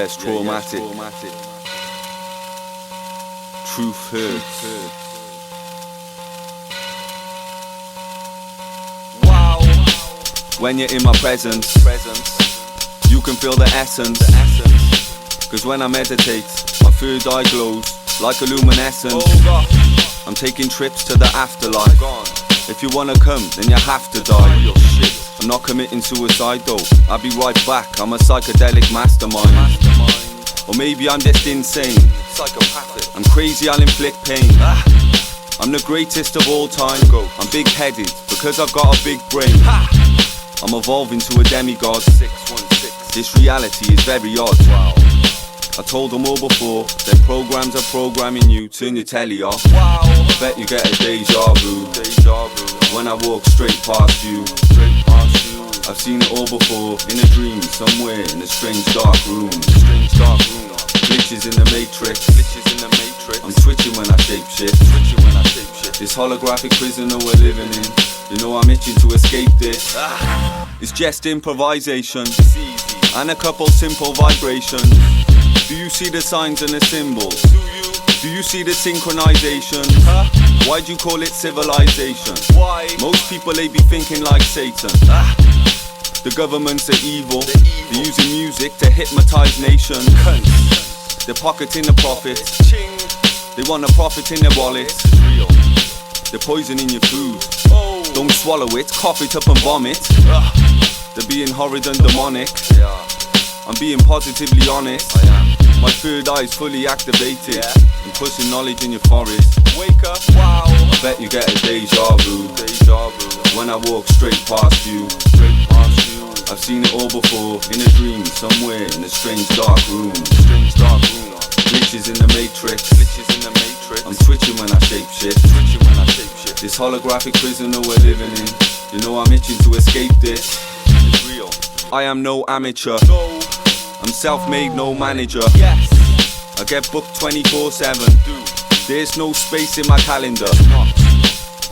It's Traumatik. Truthertz. Wow. When you're in my presence, you can feel the essence. Cause when I meditate, my third eye glows like a luminescence. Oh gosh. I'm taking trips to the afterlife. If you wanna come, then you have to die. Oh shit. I'm not committing suicide though, I'll be right back. I'm a psychedelic mastermind. Or maybe I'm just insane. Psychopathic. I'm crazy, I'll inflict pain. I'm the greatest of all time. I'm big-headed because I've got a big brain. I'm evolving to a demigod. 616. This reality is very odd. Wow. I told them all before, their programs are programming you. Turn your telly off. Wow. I bet you get a deja vu when I walk straight past you. I've seen it all before, in a dream, somewhere in a strange dark room. Glitches in the matrix. I'm twitching when I shape shift. This holographic prisoner we're living in, you know I'm itching to escape this. It's just improvisation and a couple simple vibrations. Do you see the signs and the symbols? Do you see the synchronization? Why'd you call it civilization? Why? Most people they be thinking like Satan. The governments are evil. They're using music to hypnotize nations. They're pocketing the profits. They want a profit in their wallets. They're poisoning your food. Don't swallow it, cough it up and vomit. They're being horrid and demonic. I'm being positively honest. My third eye is fully activated. I'm pushing knowledge in your forest. Wake up. Wow. I bet you get a deja vu when I walk straight past you. I've seen it all before, in a dream, somewhere in a strange dark room. Glitches in the matrix. I'm twitching when I shape shift. This holographic prisoner we're living in, you know I'm itching to escape this. It's real. I am no amateur. No. I'm self-made, no manager. Yes. I get booked 24/7. There's no space in my calendar.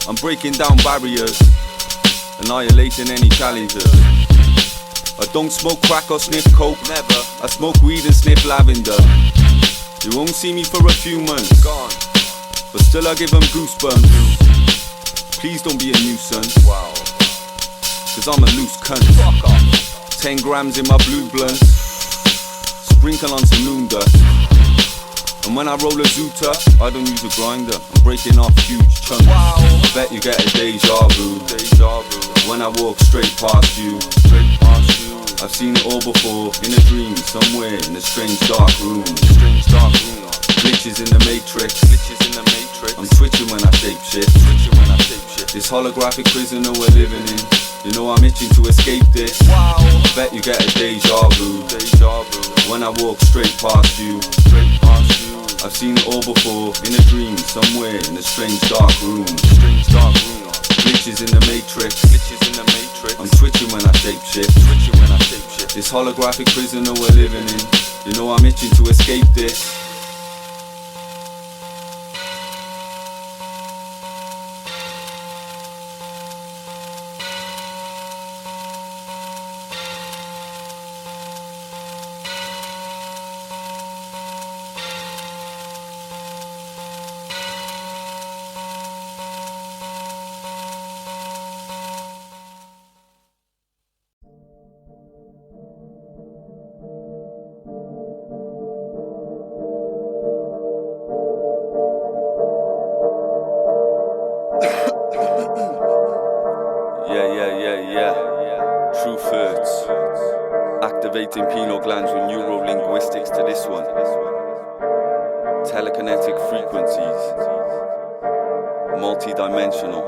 I'm breaking down barriers, annihilating any challenges. I don't smoke crack or sniff coke. Never. I smoke weed and sniff lavender. You won't see me for a few months, Gone. but still I give them goosebumps. Please don't be a nuisance, Wow. cause I'm a loose cunt. Fuck off. 10 grams in my blue blunts, sprinkle on some moon dust. And when I roll a zoota, I don't use a grinder, I'm breaking off huge chunks. Wow. I bet you get a deja vu when I walk straight past you. I've seen it all before, in a dream, somewhere in a strange dark room. Glitches in the matrix. I'm twitching when I shape shift. This holographic prisoner we're living in, you know I'm itching to escape this. Wow. I bet you get a deja vu when I walk straight past you. I've seen it all before, in a dream, somewhere in a strange dark room. Glitches in the matrix. I'm twitching when I shape shift. This holographic prisoner we're living in, you know I'm itching to escape this. Truthertz. Activating pineal glands with neurolinguistics to this one. Telekinetic frequencies. Multi-dimensional.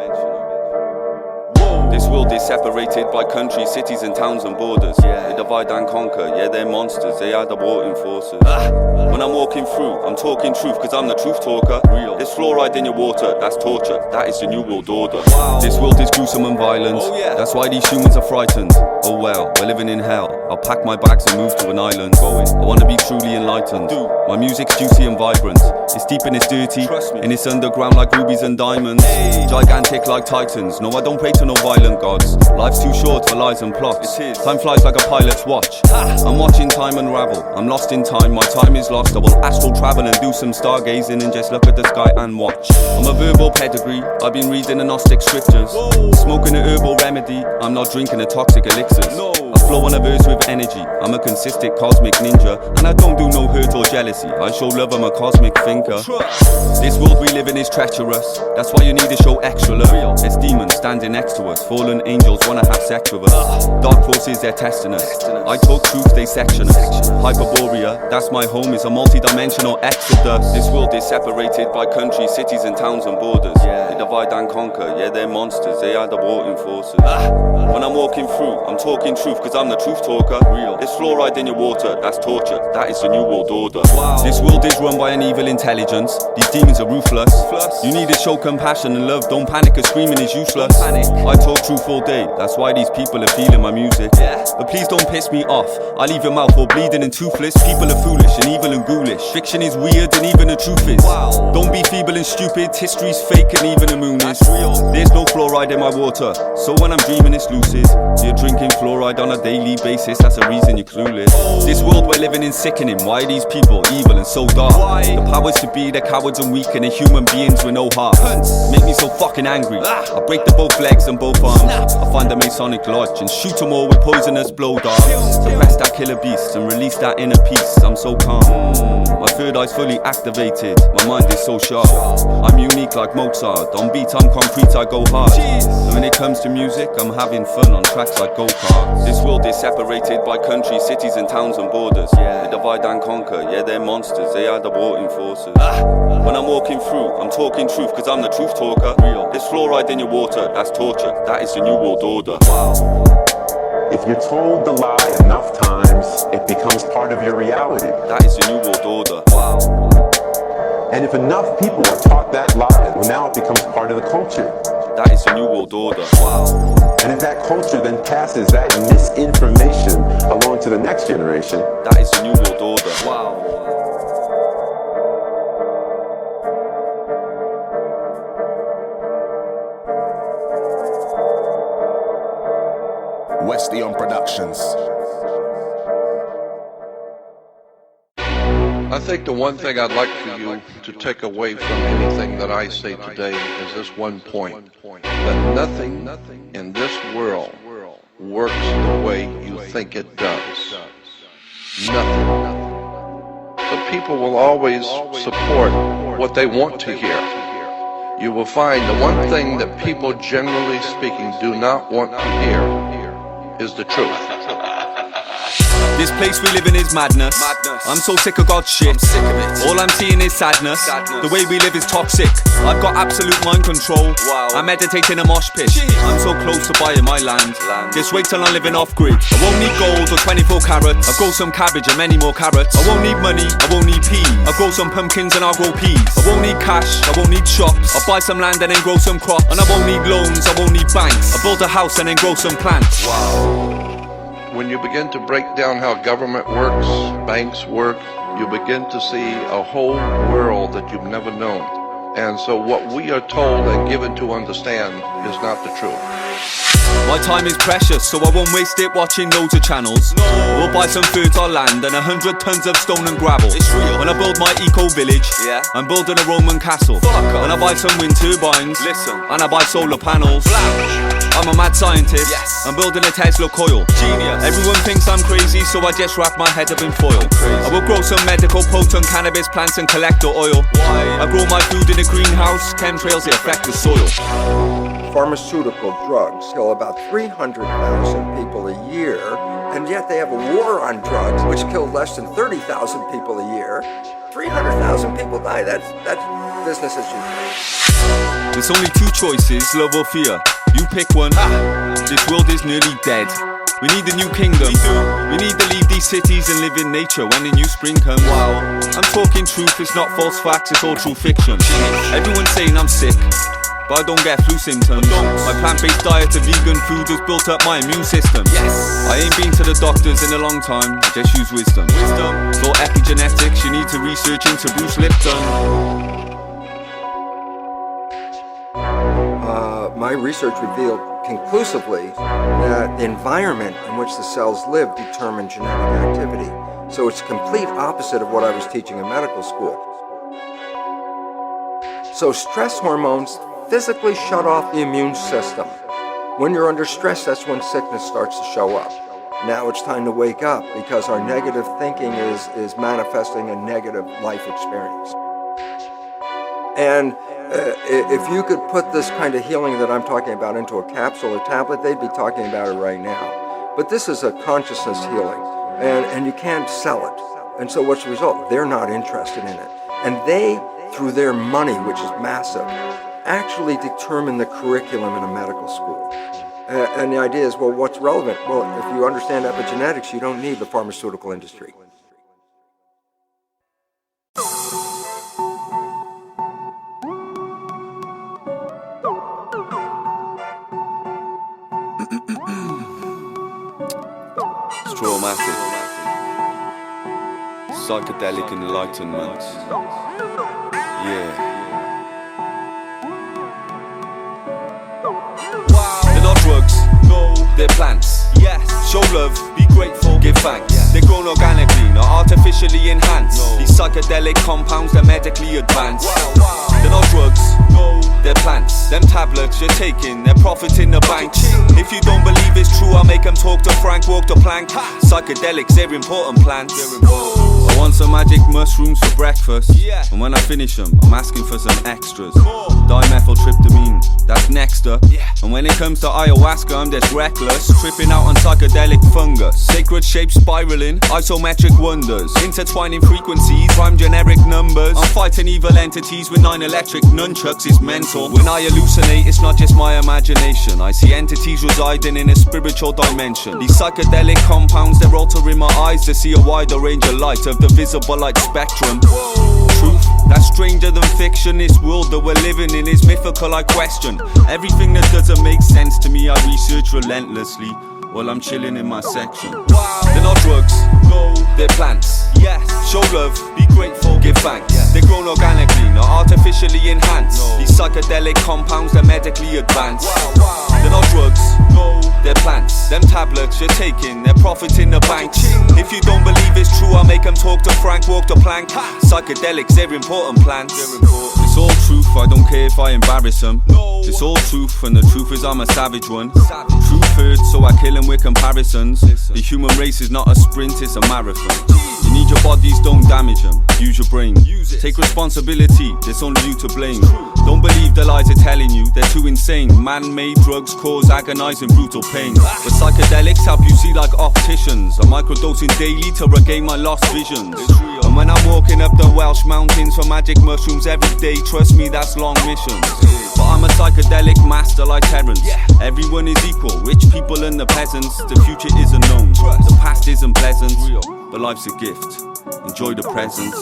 This world is separated by countries, cities and towns and borders. They divide and conquer, yeah they're monsters, they are the warring forces. When I'm walking through, I'm talking truth cause I'm the truth talker. There's fluoride in your water, that's torture, that is the new world order. This world is gruesome and violent, that's why these humans are frightened. Oh well, we're living in hell, I'll pack my bags and move to an island. I wanna be truly enlightened, my music's juicy and vibrant. It's deep and it's dirty, Trust me. and it's underground like rubies and diamonds. Gigantic like titans. No, I don't pray to no violent gods. Life's too short for lies and plots. It is. Time flies like a pilot's watch. I'm watching time unravel. I'm lost in time. My time is lost. I will astral travel and do some stargazing and just look at the sky and watch. I'm a verbal pedigree. I've been reading the Gnostic scriptures. Smoking a herbal remedy. I'm not drinking the toxic elixirs. No. I flow on a verse with energy. I'm a consistent cosmic ninja, and I don't do no hurt or jealousy. I show love. I'm a cosmic thinker. This world we live in is treacherous. That's why you need to show extra love. There's demons standing next to us. Fallen angels wanna have sex with us. Dark forces, they're testing us. I talk truth, they section us. Hyperborea, that's my home, is a multi-dimensional exodus. This world is separated by countries, cities and towns and borders. They divide and conquer, yeah, they're monsters. They are the warring forces. When I'm walking through, I'm talking truth, cause I'm the truth talker. There's fluoride in your water, that's torture. That is the new world order. This world is run by an evil intelligence. These demons are ruthless. You need to show compassion and love. Don't panic, cause screaming is useless. I talk truth all day, that's why these people are feeling my music. But please don't piss me off. I leave your mouth all bleeding and toothless. People are foolish and evil and ghoulish. Fiction is weird and even the truth is. Don't be feeble and stupid. History's fake and even the moon is real. There's no fluoride in my water, so when I'm dreaming it's lucid. You're drinking fluoride on a daily basis, that's the reason you're clueless. This world we're living in sickening. Why are these people evil and so dark? The powers to be, they're cowards and weak, and they're human beings with no heart. Make me so fucking angry. I break the both legs and both arms. I find a Masonic lodge and shoot them all with poisonous blow darts. Suppress that killer beast and release that inner peace. I'm so calm. My third eye's fully activated. My mind is so sharp. I'm unique like Mozart. On beat I'm concrete, I go hard. And when it comes to music, I'm having fun on tracks like go-karts. This world is separated by countries, cities and towns and borders. They divide and conquer, yeah, they're monsters. They are the warring forces. When I'm walking through, I'm talking truth, cause I'm the truth talker. There's fluoride in your water, that's torture. That is the new world order. If you're told the lie enough times, it becomes part of your reality. That is the new world order. And if enough people are taught that lie, well, now it becomes part of the culture. That is the new world order. And if that culture then passes that misinformation along to the next generation, that is the new world order. Westion Productions. I think the one thing I'd like for you to take away from anything that I say today is this one point, that nothing in this world works the way you think it does. Nothing. So people will always support what they want to hear. You will find the one thing that people, generally speaking, do not want to hear is the truth. This place we live in is madness. I'm so sick of God's shit. All I'm seeing is sadness. The way we live is toxic. I've got absolute mind control. I meditate in a mosh pit. I'm so close to buying my land. Just wait till I'm living off grid. I won't need gold or 24 carats. I'll grow some cabbage and many more carrots. I won't need money, I won't need peas. I'll grow some pumpkins and I'll grow peas. I won't need cash, I won't need shops. I'll buy some land and then grow some crops. And I won't need loans, I won't need banks. I'll build a house and then grow some plants. When you begin to break down how government works, banks work, you begin to see a whole world that you've never known. And so what we are told and given to understand is not the truth. My time is precious, so I won't waste it watching loads of channels. We'll buy some fertile land and 100 tons of stone and gravel. It's real. When I build my eco-village, I'm building a Roman castle. When I buy some wind turbines, and I buy solar panels. I'm a mad scientist, I'm building a Tesla coil. Genius. Everyone thinks I'm crazy, so I just wrap my head up in foil. I will grow some medical potent cannabis plants and collect the oil. I grow my food in a greenhouse, chemtrails, they affect the soil. Pharmaceutical drugs kill about 300,000 people a year, and yet they have a war on drugs which kill less than 30,000 people a year. 300,000 people die, that's business as usual. There's only two choices, love or fear. You pick one. This world is nearly dead. We need a new kingdom. We need to leave these cities and live in nature when the new spring comes. I'm talking truth, it's not false facts, it's all true fiction. Everyone's saying I'm sick, but I don't get flu symptoms. My plant-based diet of vegan food has built up my immune system. I ain't been to the doctors in a long time, I just use wisdom. It's all epigenetics, you need to research into Bruce Lipton. My research revealed conclusively that the environment in which the cells live determine genetic activity. So it's complete opposite of what I was teaching in medical school. So stress hormones physically shut off the immune system. When you're under stress, that's when sickness starts to show up. Now it's time to wake up because our negative thinking is manifesting a negative life experience. And if you could put this kind of healing that I'm talking about into a capsule or tablet, they'd be talking about it right now. But this is a consciousness healing, and you can't sell it. And so what's the result? They're not interested in it. And they, through their money, which is massive, actually determine the curriculum in a medical school. And the idea is, well, what's relevant? Well, if you understand epigenetics, you don't need the pharmaceutical industry. Traumatik, psychedelic enlightenment. Yeah. They're not drugs, no, they're plants. Yes. Show love, be grateful, give thanks. They're grown organically, not artificially enhanced. These psychedelic compounds, they're medically advanced. They're not drugs, no, they're plants. Them tablets you're taking, they're profiting the banks. If you don't believe it's true, I'll make them talk to Frank, walk the plank. Psychedelics, they're important plants. I want some magic mushrooms for breakfast, and when I finish them, I'm asking for some extras. Dimethyltryptamine, that's next up. And when it comes to ayahuasca, I'm just reckless, tripping out on psychedelic fungus. Sacred shapes spiraling, isometric wonders, intertwining frequencies, prime generic numbers. I'm fighting evil entities with 9 electric nunchucks, it's mental. When I hallucinate, it's not just my imagination. I see entities residing in a spiritual dimension. These psychedelic compounds, they're altering my eyes to see a wider range of light of the visible light spectrum. Truth, that's stranger than fiction. This world that we're living in is mythical, I question. Everything that doesn't make sense to me, I research relentlessly while I'm chilling in my section. They're not drugs, no, they're plants. Yes. Show love, be grateful, give thanks. They're grown organically, not artificially enhanced. These psychedelic compounds, they're medically advanced. They're not drugs, no, they're plants. Them tablets you're taking, they're profiting the banks. If you don't believe it's true, I'll make them talk to Frank, walk the plank. Psychedelics, they're important plants. It's all truth, I don't care if I embarrass them. It's all truth, and the truth is I'm a savage one. Truth hurts, so I kill them with comparisons. The human race is not a sprint, it's a marathon. You need your bodies, don't damage them. Use your brain, take responsibility, there's only you to blame. Don't believe the lies they're telling you, they're too insane. Man-made drugs cause agonizing brutal pain, but psychedelics help you see like opticians. I'm microdosing daily to regain my lost visions. And when I'm walking up the Welsh mountains for magic mushrooms every day, trust me, that's long missions. But I'm a psychedelic master like Terrence. Everyone is equal, rich people and the peasants. The future isn't known, the past isn't pleasant, but life's a gift, enjoy the present.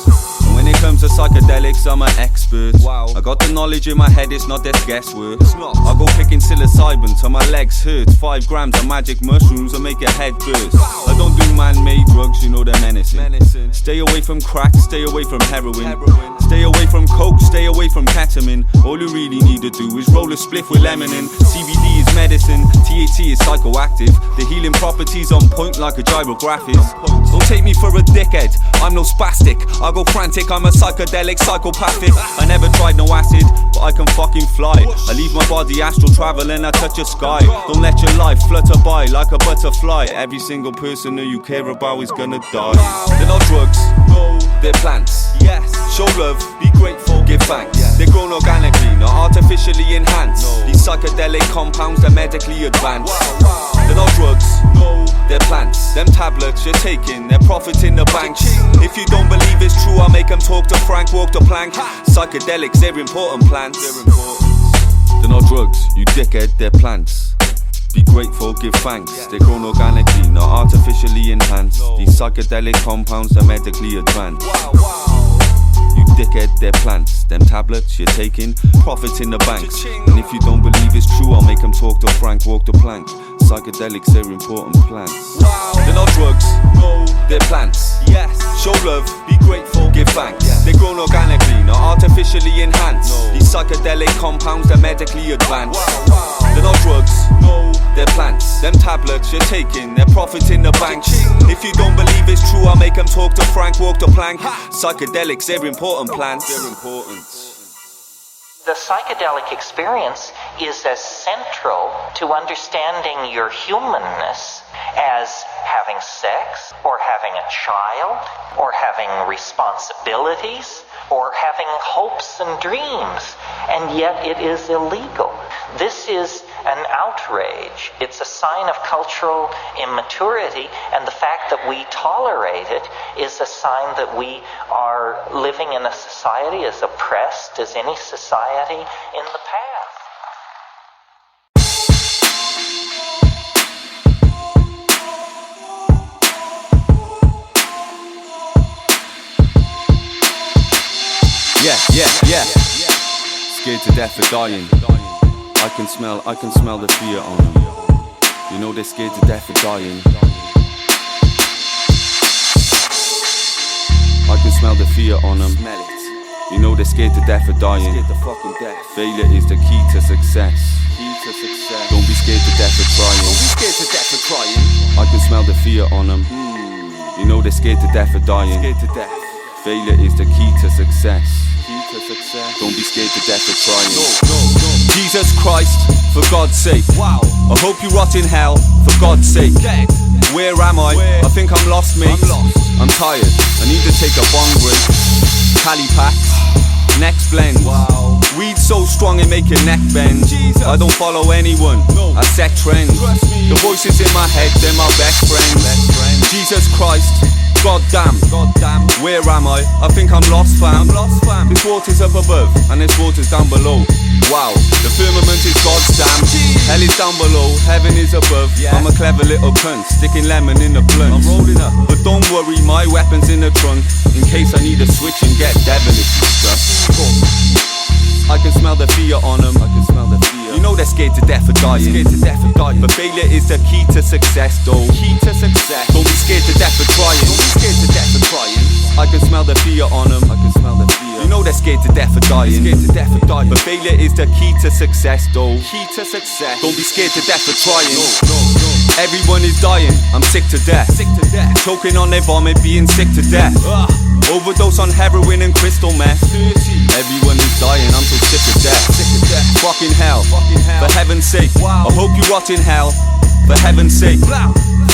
And when it comes to psychedelics, I'm an expert. I got the knowledge in my head, it's not just guesswork. I go picking psilocybin till my legs hurt. 5 grams of magic mushrooms will make your head burst. I don't do man-made drugs, you know they're menacing. Stay away from crack, stay away from heroin. Stay away from coke, stay away from ketamine. All you really need to do is roll a spliff with lemon in. CBD is medicine, THC is psychoactive. The healing properties on point like a gyrographist. Don't take me for a dickhead, I'm no spastic. I go frantic, I'm a psychedelic, psychopathic. I never tried no acid, but I can fucking fly. I leave my body astral travel and I touch a sky. Don't let your life flutter by like a butterfly. Every single person who you care about is gonna die. They're not drugs, no, they're plants. Yes. Show love, be grateful, give thanks. They're grown organically, not artificially enhanced. These psychedelic compounds, they're medically advanced. They're not drugs, no, they're plants. Them tablets you're taking, they're profiting the banks. If you don't believe it's true, I'll make them talk to Frank, walk the plank. Psychedelics, they're important plants. They're not drugs, you dickhead, they're plants. Be grateful, give thanks. They're grown organically, not artificially enhanced. These psychedelic compounds are medically advanced. You dickhead, they're plants. Them tablets you're taking, profits in the banks. And if you don't believe it's true, I'll make them talk to Frank, walk the plank. Psychedelics, they're important plants. They're not drugs, no, they're plants. Yes, show love, be grateful, give thanks. They're grown organically, not artificially enhanced. These psychedelic compounds, they're medically advanced. They're not drugs, no, they're plants. Them tablets you're taking, they're profits in the banks. If you don't believe it's true, I'll make them talk to Frank, walk the plank. Psychedelics, they're important plants. They're important. The psychedelic experience is as central to understanding your humanness as having sex, or having a child, or having responsibilities, or having hopes and dreams, and yet it is illegal. This is an outrage. It's a sign of cultural immaturity, and the fact that we tolerate it is a sign that we are living in a society as oppressed as any society in the past. Yeah. Scared to death for dying. I can smell the fear on them. You know they're scared to death for dying. I can smell the fear on them. You know they're scared to death for dying. Failure is the key to success. Don't be scared to death for trying. I can smell the fear on them. You know they're scared to death for dying. Failure is the key to success. Don't be scared to death for trying. Jesus Christ, for God's sake. I hope you rot in hell, for God's sake. Where am I? I think I'm lost, mate. I'm tired, I need to take a bong break. Cali packs, next blend. Weed so strong it make your neck bend. I don't follow anyone, I set trends. The voices in my head, they're my best friends. Jesus Christ, goddamn, where am I? I think I'm lost, fam. This water's up above, and this water's down below. Wow, the firmament is God's dam. Hell is down below, heaven is above. I'm a clever little cunt, sticking lemon in the blunt. I'm rolling up, but don't worry, my weapon's in the trunk, in case I need a switch and get devilish stuff. I can smell the fear on them. You know they're scared to death for dying. But failure is the key to success, though. Don't be scared to death for trying. I can smell the fear on them. You know they're scared to death for dying. But failure is the key to success, though. Don't be scared to death for trying. Everyone is dying, I'm sick to death. Choking on their vomit, being sick to death. Overdose on heroin and crystal meth. Everyone is dying, I'm so sick of death. Fucking hell, for heaven's sake. I hope you rot in hell, for heaven's sake.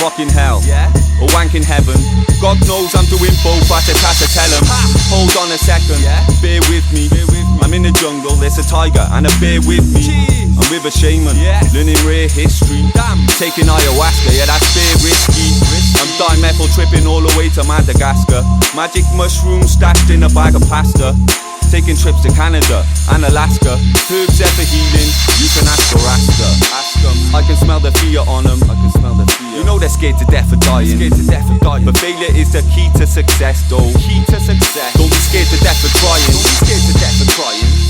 Fucking hell, a wank in heaven. God knows I'm doing both, I just have to tell him. Hold on a second, bear with me. I'm in the jungle, there's a tiger and a bear with me. I'm with a shaman, learning rare history. Taking ayahuasca, yeah that's very risky. I'm dimethyl tripping all the way to Madagascar. Magic mushrooms stashed in a bag of pasta. Taking trips to Canada and Alaska. Herbs there for healing, you can ask or ask her. I can smell the fear on them. You know they're scared to death for dying. But failure is the key to success, though. Don't be scared to death for trying.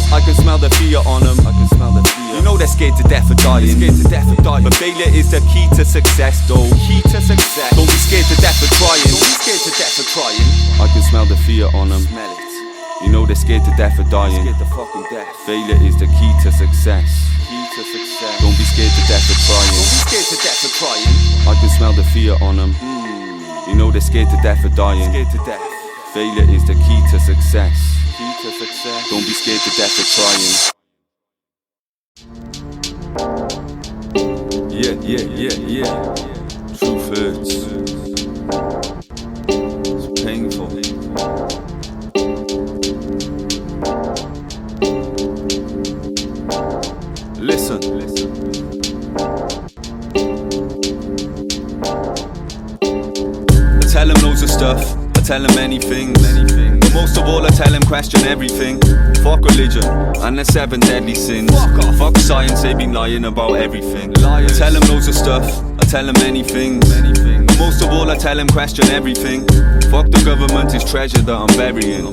I can smell the fear on them. You know they're scared to death for dying. But failure is the key to success, though. Don't be scared to death for trying. I can smell the fear on them. You know they're scared to death for dying. Failure is the key to success. Don't be scared to death for trying. I can smell the fear on them. You know they're scared to death for dying. Failure is the key to success. Don't be scared to death for trying. Yeah. Truthertz. It's painful. Listen. I tell him loads of stuff. I tell him many things. But most of all I tell them question everything. Fuck religion and the 7 deadly sins. Fuck science, they been lying about everything. I tell them loads of stuff, I tell them many things. But most of all I tell them question everything. Fuck the government, it's treasure that I'm burying.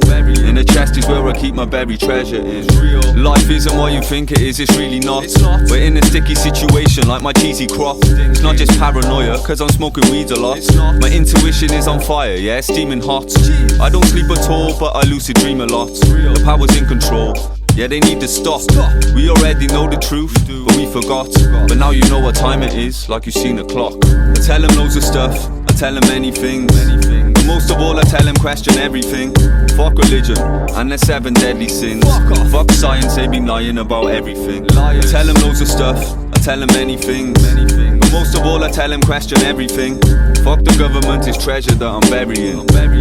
In the chest is where I keep my buried treasure is. Life isn't what you think it is, it's really not. We're in a sticky situation like my cheesy crop. It's not just paranoia, cause I'm smoking weeds a lot. My intuition is on fire, yeah, steaming hot. I don't sleep at all, but I lucid dream a lot. The power's in control, yeah, they need to stop. We already know the truth, but we forgot. But now you know what time it is, like you've seen the clock. I tell them loads of stuff, I tell them many things. But most of all I tell them question everything. Fuck religion and the 7 deadly sins. Fuck science, they been lying about everything. I tell them loads of stuff, I tell them many things. But most of all I tell them question everything. Fuck the government, it's treasure that I'm burying.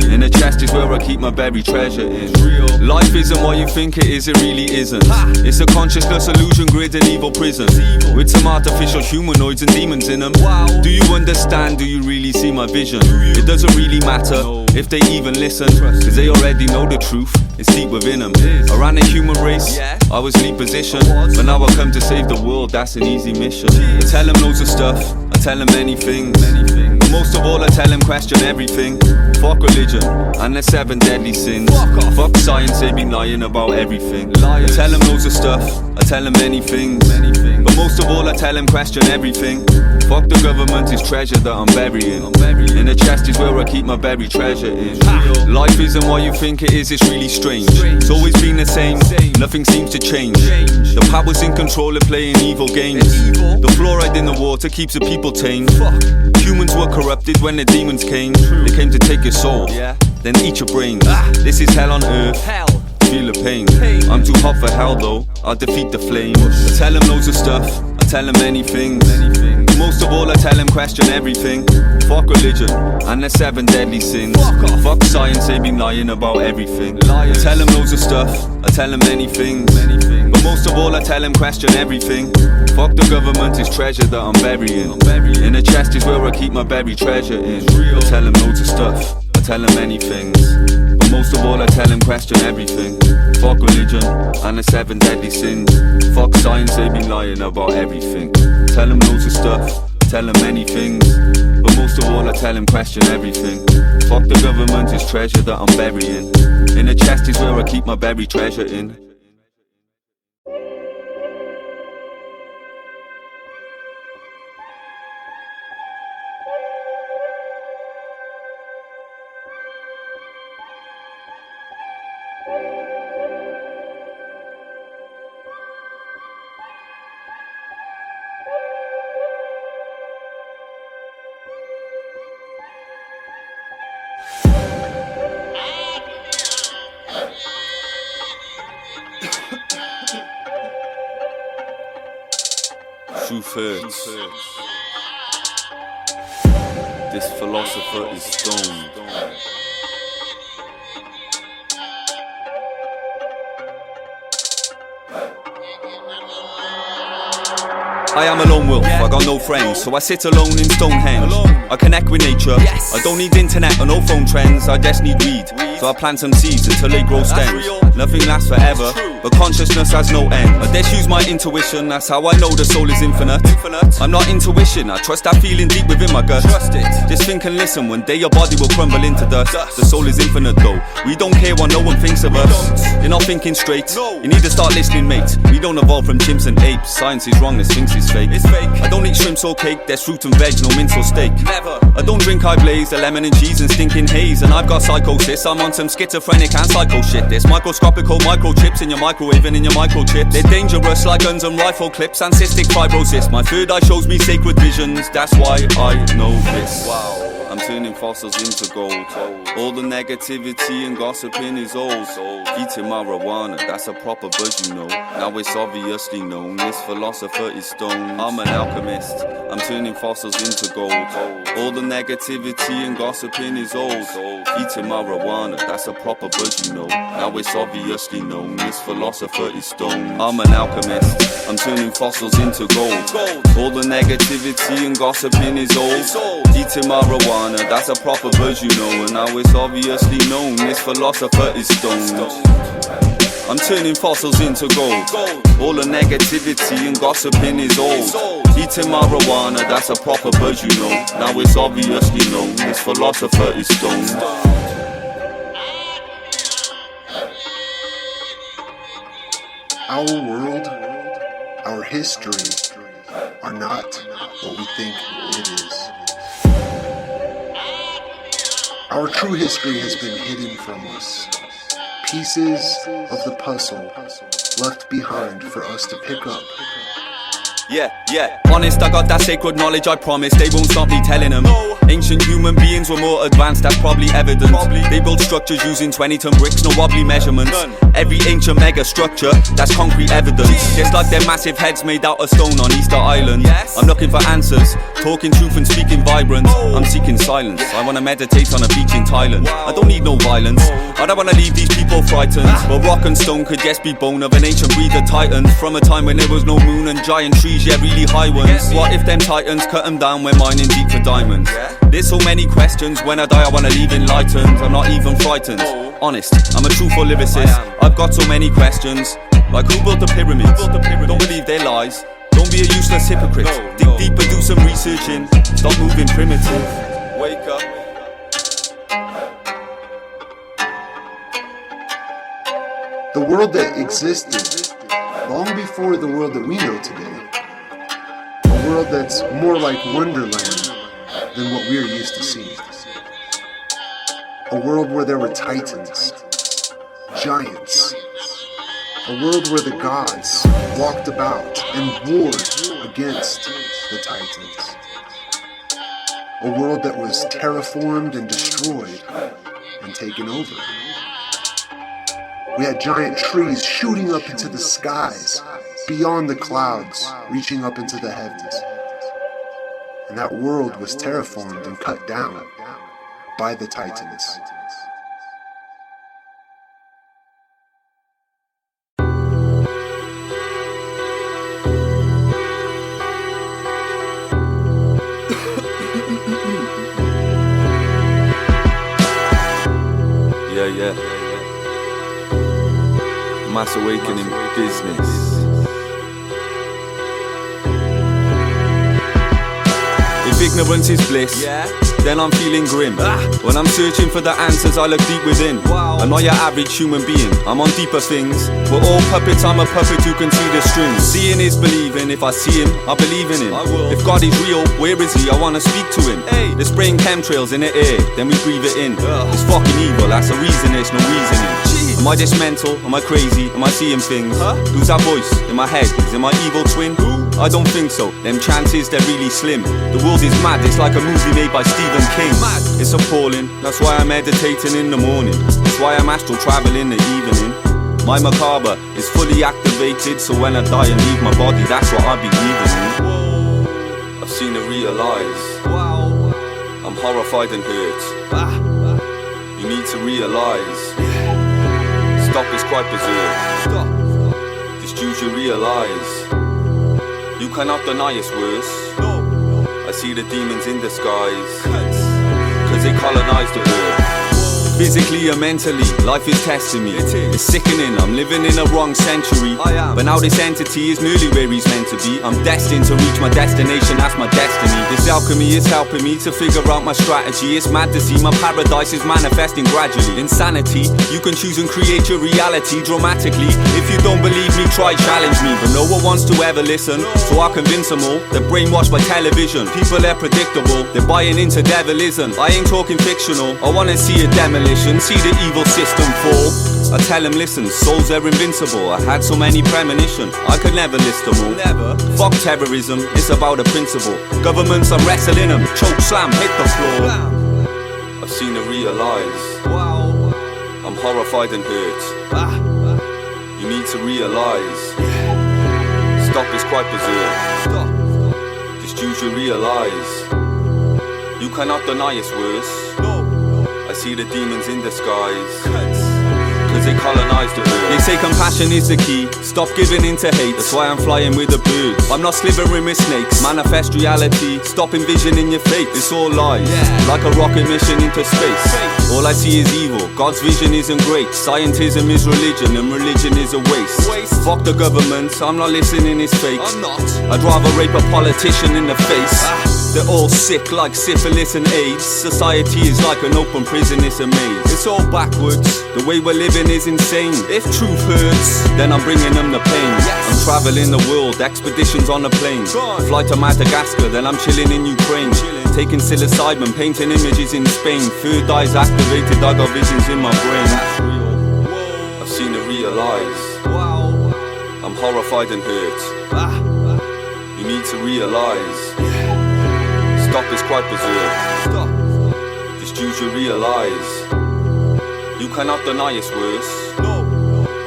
In the chest is where I keep my buried treasure in. Life isn't what you think it is, it really isn't. It's a consciousness illusion grid and evil prison, with some artificial humanoids and demons in them. Do you understand, do you really see my vision? It doesn't really matter if they even listen, cause they already know the truth, it's deep within them. I ran a human race, I was lead position, but now I come to save the world, that's an easy mission. I tell them loads of stuff, I tell them many things. But most of all I tell them question everything. Fuck religion and the 7 deadly sins. Fuck science, they been lying about everything. I tell them loads of stuff, I tell them many things. But most of all I tell them question everything. Fuck the government, it's treasure that I'm burying. In the chest is where I keep my buried treasure in. Life isn't what you think it is, it's really strange. It's always been the same, nothing seems to change. The power's in control of playing evil games. The fluoride in the water keeps the people tame. Humans were corrupted when the demons came. They came to take your soul, then eat your brains. This is hell on earth, feel the pain. I'm too hot for hell though, I'll defeat the flame. I tell them loads of stuff, I tell them many things. But most of all I tell them question everything. Fuck religion and the 7 deadly sins. Fuck science, they been lying about everything. I tell them loads of stuff, I tell them many things. But most of all I tell them question everything. Fuck the government, it's treasure that I'm burying. In the chest is where I keep my buried treasure in. I tell them loads of stuff, I tell them many things. But most of all I tell them question everything. Fuck religion and the 7 deadly sins. Fuck science, they been lying about everything. Tell them loads of stuff, tell them many things. But most of all I tell them question everything. Fuck the government, it's treasure that I'm burying. In the chest is where I keep my buried treasure in. Truthertz. This philosopher is stoned. I am a lone wolf, I got no friends, so I sit alone in Stonehenge. I connect with nature, I don't need internet or no phone trends, I just need weed. So I plant some seeds until they grow stems. Nothing lasts forever, but consciousness has no end. I just use my intuition, that's how I know the soul is infinite. I'm not intuition, I trust that feeling deep within my gut. Just think and listen, one day your body will crumble into dust. The soul is infinite though, we don't care what no one thinks of us. You're not thinking straight, you need to start listening mate. We don't evolve from chimps and apes, science is wrong, this thinks it's fake. I don't eat shrimps or cake, there's fruit and veg, no mince or steak. I don't drink high blaze, the lemon and cheese and stinking haze. And I've got psychosis, I'm on some schizophrenic and psycho shit. There's microscopical microchips in your microwave and in your microchips. They're dangerous like guns and rifle clips and cystic fibrosis. My third eye shows me sacred visions, that's why I know this. I'm turning fossils into gold. All the negativity and gossiping is old. Eating marijuana, that's a proper buzz, you know. Now it's obviously known, this philosopher is stoned. I'm an alchemist, I'm turning fossils into gold. All the negativity and gossiping is old. Eating marijuana, that's a proper buzz, you know. Now it's obviously known, this philosopher is stoned. I'm an alchemist, I'm turning fossils into gold. All the negativity and gossiping is old. Eating marijuana, marijuana, that's a proper buzz, you know. And now it's obviously known, this philosopher is stoned. I'm turning fossils into gold. All the negativity and gossiping is old. Eating marijuana, that's a proper buzz, you know. Now it's obviously known, this philosopher is stoned. Our world, our history, are not what we think it is. Our true history has been hidden from us. Pieces of the puzzle left behind for us to pick up. Yeah, honest, I got that sacred knowledge, I promise. They won't stop me telling them. Ancient human beings were more advanced, that's probably evident. They built structures using 20-ton bricks, no wobbly measurements. Every ancient mega structure, that's concrete evidence. Just like their massive heads made out of stone on Easter Island. I'm looking for answers, talking truth and speaking vibrant. I'm seeking silence, I wanna meditate on a beach in Thailand. I don't need no violence, I don't wanna leave these people frightened. But rock and stone could just be bone of an ancient breed of titans. From a time when there was no moon and giant trees, yeah, really high ones. What if them titans cut them down when mining deep for diamonds? There's so many questions, when I die I wanna leave enlightened. I'm not even frightened, honest, I'm a truthful lyricist. I've got so many questions, like who built the pyramids? Don't believe their lies, don't be a useless hypocrite. Dig deeper, do some researching, stop moving primitive. Wake up. The world that existed long before the world that we know today. A world that's more like Wonderland than what we're used to seeing. A world where there were titans, giants. A world where the gods walked about and warred against the titans. A world that was terraformed and destroyed and taken over. We had giant trees shooting up into the skies, beyond the clouds, reaching up into the heavens. And that world was terraformed and cut down by the titans. Yeah. Mass awakening business. If ignorance is bliss, then I'm feeling grim. When I'm searching for the answers, I look deep within. I'm not your average human being, I'm on deeper things. We're all puppets, I'm a puppet who can see the strings. Seeing is believing, if I see him, I believe in him. If God is real, where is he? I wanna speak to him. They're spraying chemtrails in the air, then we breathe it in. It's fucking evil, that's the reason, there's no reasoning. Am I just mental? Am I crazy? Am I seeing things? Who's that voice in my head? Is it my evil twin? I don't think so, them chances they're really slim. The world is mad, it's like a movie made by Stephen King. It's appalling, that's why I'm meditating in the morning. That's why I'm astral traveling in the evening. My macabre is fully activated, so when I die and leave my body, that's what I be believing in. I've seen it realize, I'm horrified and hurt. You need to realize, stop is quite berserk. Just choose to realize, you cannot deny it's worse. I see the demons in disguise, cause they colonize the earth. Physically and mentally, life is testing me. It's sickening, I'm living in a wrong century. But now this entity is nearly where he's meant to be. I'm destined to reach my destination, that's my destiny. This alchemy is helping me to figure out my strategy. It's mad to see my paradise is manifesting gradually. Insanity, you can choose and create your reality dramatically. If you don't believe me, try challenge me. But no one wants to ever listen, so I convince them all. They're brainwashed by television, people they're predictable. They're buying into devilism, I ain't talking fictional. I wanna see a demolition, see the evil system fall. I tell them, listen, souls are invincible. I had so many premonition, I could never list them all. Fuck terrorism, it's about a principle. Governments are wrestling them, choke slam, hit the floor. I've seen it realize, I'm horrified and hurt. You need to realize, stop is quite berserk. Just choose to realize, you cannot deny it's worse. I see the demons in disguise, cause they colonized the earth. They say compassion is the key, stop giving in to hate. That's why I'm flying with a bird. I'm not slithering with snakes. Manifest reality, stop envisioning your fate. It's all lies, like a rocket mission into space. All I see is evil, God's vision isn't great. Scientism is religion and religion is a waste. Fuck the government, I'm not listening, it's fake. I'm not. I'd rather rape a politician in the face. They're all sick like syphilis and AIDS. Society is like an open prison, it's a maze. It's all backwards, the way we're living is insane. If truth hurts, then I'm bringing them the pain. I'm traveling the world, expeditions on a plane. Fly to Madagascar, then I'm chilling in Ukraine. Taking psilocybin, painting images in Spain. Third eye's activated, I got visions in my brain. I've seen it realize. I'm horrified and hurt. You need to realize. Stop is quite berserk. Just use your realize. You cannot deny it's worse.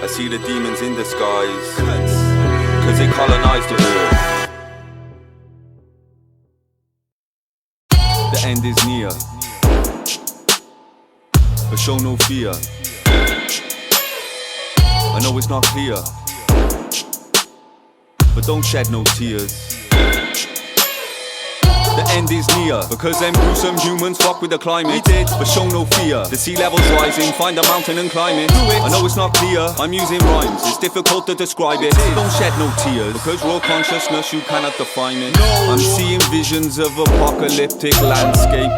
I see the demons in disguise, cause they colonized the earth. The end is near, but show no fear. I know it's not clear, but don't shed no tears. The end is near, because them gruesome humans fuck with the climate. But show no fear, the sea level's rising, find a mountain and climb it. I know it's not clear, I'm using rhymes, it's difficult to describe it. Don't shed no tears, because raw consciousness you cannot define it. I'm seeing visions of apocalyptic landscapes.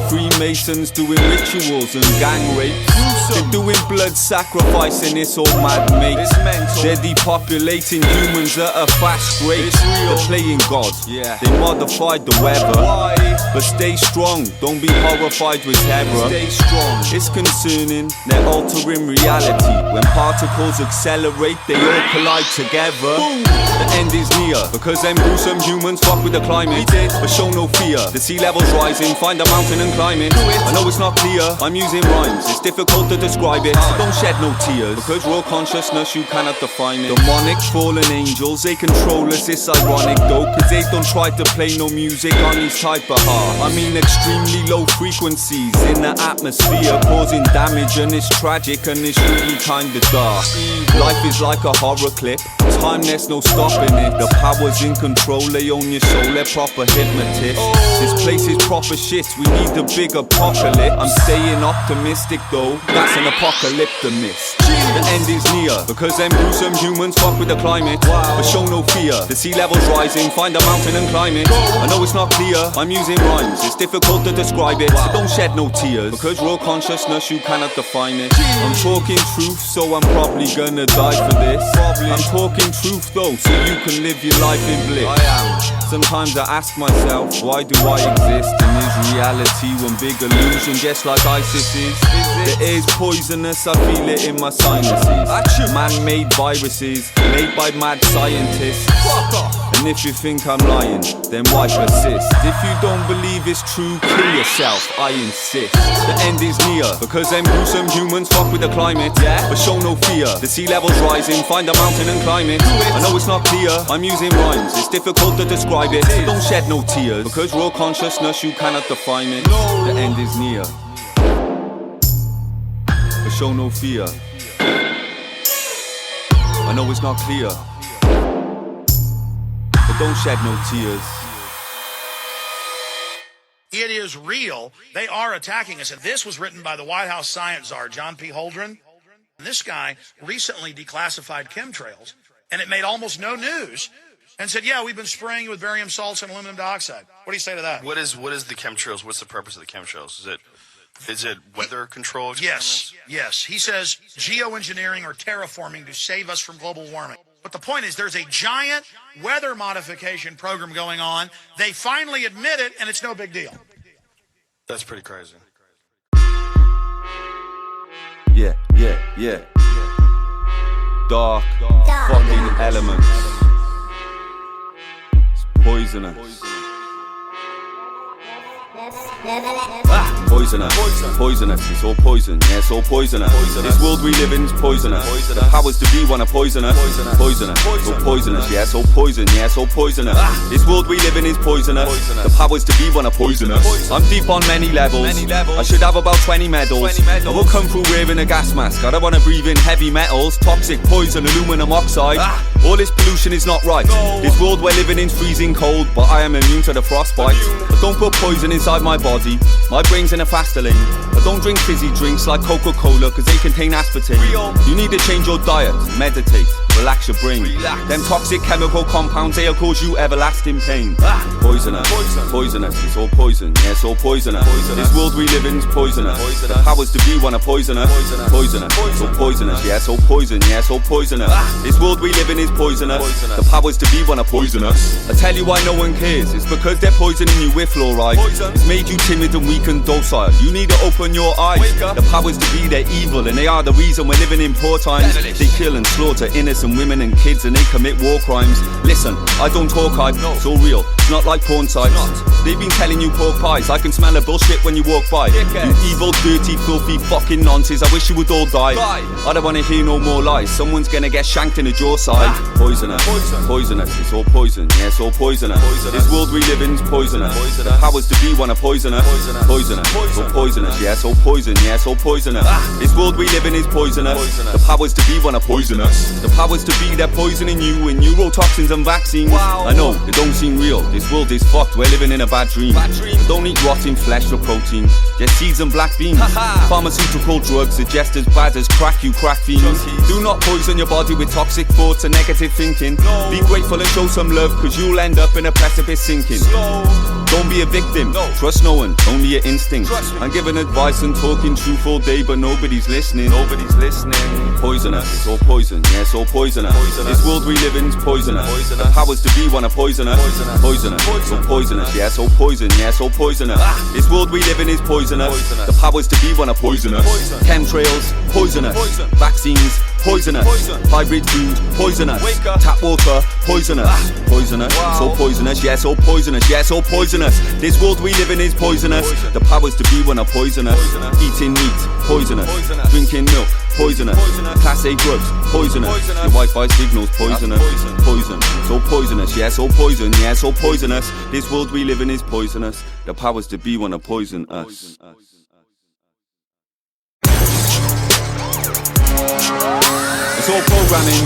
Freemasons doing rituals and gang rapes. They're doing blood sacrifice and it's all mad mates. They're depopulating humans at a fast rate. They're playing God, they modified the weather. But stay strong, don't be horrified with terror. It's concerning, they're altering reality. When particles accelerate, they all collide together. The end is near, because them gruesome humans fuck with the climate. But show no fear, the sea level's rising, find a mountain and climb it. I know it's not clear, I'm using rhymes, it's difficult to describe it. Don't shed no tears, because raw consciousness you cannot define it. Demonic fallen angels, they control us, it's ironic though, cause they don't try to play no music on these type of heart. I mean extremely low frequencies in the atmosphere, causing damage, and it's tragic and it's really kinda dark. Life is like a horror clip, time there's no stopping it. The powers in control, they own your soul, they're proper hypnotists. This place is proper shit, we need a big apocalypse. I'm staying optimistic though, that's an apocalyptimist. The end is near, because them gruesome humans fuck with the climate. But show no fear, the sea level's rising, find a mountain and climb it. I know it's not clear, I'm using rhymes, it's difficult to describe it. Don't shed no tears, because raw consciousness you cannot define it. I'm talking truth, so I'm probably gonna die for this. I'm talking truth though, so you can live your life in bliss. Sometimes I ask myself, why do I exist? And is reality one big illusion, just like ISIS is? The air's poisonous, I feel it in my sinuses. Man-made viruses, made by mad scientists. And if you think I'm lying, then why persist? If you don't believe it's true, kill yourself, I insist. The end is near, because them gruesome humans fuck with the climate. But show no fear, the sea level's rising, find a mountain and climb it. I know it's not clear, I'm using rhymes, it's difficult to describe it. Don't shed no tears, because raw consciousness you cannot define it. The end is near, but show no fear. I know it's not clear, but don't shed no tears. It is real. They are attacking us. And this was written by the White House science czar, John P. Holdren. And this guy recently declassified chemtrails, and it made almost no news, and said, yeah, we've been spraying with barium salts and aluminum dioxide. What do you say to that? What is the chemtrails? What's the purpose of the chemtrails? Is it weather control experiments? Yes. He says geoengineering or terraforming to save us from global warming. But the point is, there's a giant weather modification program going on. They finally admit it, and it's no big deal. That's pretty crazy. Yeah. Dark fucking elements. It's poisonous. Poisonous, poisonous, it's all poison, yeah, it's all poisonous. This world we live in is poisonous. The powers to be wanna poison us. Poisonous, it's all poisonous, yeah, it's all poison, yeah, it's all poisonous. This world we live in is poisonous. The powers to be wanna poison us. I'm deep on many levels. I should have about 20 medals. I will come through wearing a gas mask. I don't wanna breathe in heavy metals, toxic poison, aluminum oxide. All this pollution is not right. This world we're living in is freezing cold, but I am immune to the frostbite. I don't put poison inside my body. My brain's in a faster lane. I don't drink fizzy drinks like Coca-Cola cause they contain aspartame. You need to change your diet, meditate, relax your brain. Them toxic chemical compounds, they'll cause you everlasting pain. Poisonous, poisonous, it's all poison, yeah, it's all poisonous. This world we live in is poisonous. The powers to be wanna poison us. Poisonous, it's all poisonous, yeah, it's all poison, yeah, it's all poisonous. This world we live in is poisonous. The powers to be wanna poison us. I tell you why no one cares, it's because they're poisoning you with fluoride. It's made you timid and weak and docile. You need to open your eyes. The powers to be, they're evil and they are the reason we're living in poor times. They kill and slaughter innocent women and kids and they commit war crimes. Listen, I don't talk hype, it's all real. It's not like porn sites. They've been telling you pork pies. I can smell the bullshit when you walk by. You evil, dirty, filthy fucking nonsense. I wish you would all die. I don't wanna hear no more lies. Someone's gonna get shanked in the jaw side. Poisonous, poisonous, it's all poison, yeah, it's all poisonous. This world we live in is poisonous. The powers to be wanna poison us. Poisonous, it's all poisonous, yeah, it's all poison, yeah, it's all poisonous. This world we live in is poisonous. The powers to be wanna poison us. The powers to be, they're poisoning you with neurotoxins and vaccines. I know, it don't seem real. This world is fucked, we're living in a bad dream. Don't eat rotting flesh for protein, just seeds and black beans. Pharmaceutical drugs are just as bad as crack, you crack fiends. Do not poison your body with toxic thoughts and negative thinking. Be grateful and show some love, cause you'll end up in a precipice sinking. Don't be a victim, trust no one, only your instinct. I'm giving advice and talking truth all day, but nobody's listening. Poisonous, it's all poison, yeah, it's all poisonous. This world we live in is poisonous. The powers to be wanna poison us. Poisonous, it's all poisonous, yeah, it's all poison, yeah, it's all poisonous. This world we live in is poisonous. The powers to be wanna poison us. Chemtrails, poisonous. Vaccines, poisonous. Hybrid food, poisonous. Tap water, poisonous. Poisonous, it's all poisonous, yeah, it's all poisonous, yeah, it's all poisonous. This world we live in is poisonous. The powers to be wanna poison us. Eating meat, poisonous. Drinking milk, poisonous. Class A drugs, poisonous. Your Wi-Fi signals, poisonous. Poison, it's all poisonous, yeah, it's all poison, yeah, it's all poisonous. This world we live in is poisonous. The powers to be wanna poison us. It's all programming.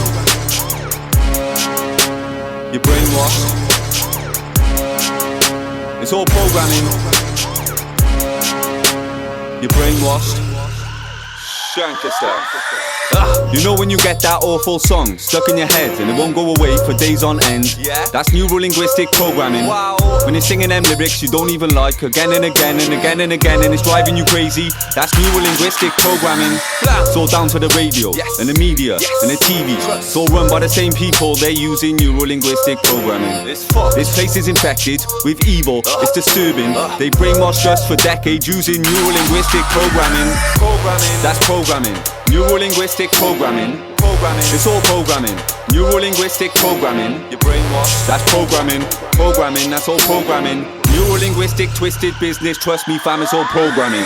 You're brainwashed. It's all programming. You're brainwashed. Shank yourself. You know when you get that awful song stuck in your head and it won't go away for days on end? That's neuro-linguistic programming. When you're singing them lyrics you don't even like again and again and again and again and it's driving you crazy. That's neuro-linguistic programming. It's all down to the radio and the media and the TV. It's all run by the same people, they're using neuro-linguistic programming. This place is infected with evil, it's disturbing. They brainwashed us for decades using neuro-linguistic programming. That's programming. Neuro-linguistic programming. It's all programming. Neuro-linguistic programming. You're brainwashed. That's programming. Programming, that's all programming. Neuro-linguistic twisted business, trust me fam, it's all programming.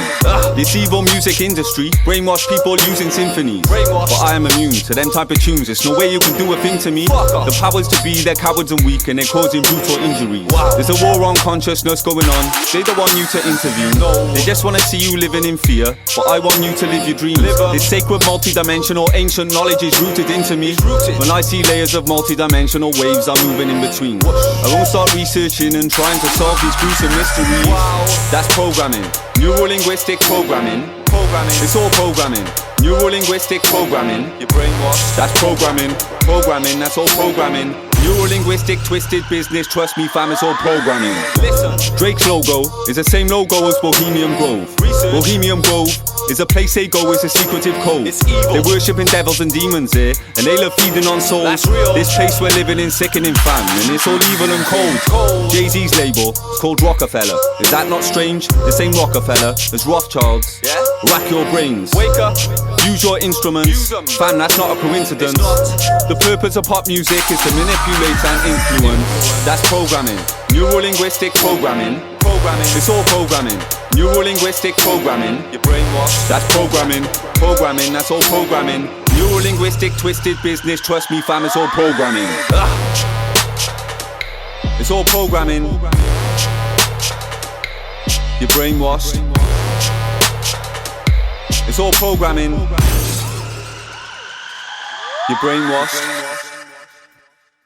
This evil music industry brainwash people using symphonies. But I am immune to them type of tunes. There's no way you can do a thing to me. The powers to be, they're cowards and weak and they're causing brutal injuries. There's a war on consciousness going on. They don't want you to intervene. They just want to see you living in fear. But I want you to live your dreams. This sacred multi-dimensional ancient knowledge is rooted into me. When I see layers of multi-dimensional waves, I'm moving in between. I won't start researching and trying to solve these gruesome mysteries. That's programming. Neuro-linguistic programming. It's all programming. Neuro-linguistic programming. Your brainwash. That's programming. Programming, that's all programming. Neuro-linguistic twisted business, trust me fam, it's all programming. Listen, Drake's logo is the same logo as Bohemian Grove. Bohemian Grove is a place they go, it's a secretive code. They're worshipping devils and demons there, and they love feeding on souls. This place we're living in sickening fam, and it's all evil and cold. Jay-Z's label is called Rockefeller. Is that not strange? The same Rockefeller as Rothschilds. Rack your brains. Wake up. Use your instruments. Fam, that's not a coincidence. The purpose of pop music is to manipulate and influence. That's programming. Neuro-linguistic programming. programming. It's all programming. Neuro-linguistic programming. Your brainwash. That's programming. Programming, that's all programming. Neuro-linguistic twisted business. Trust me, fam, it's all programming. It's all programming. You're brainwashed. It's all programming. You're brainwashed.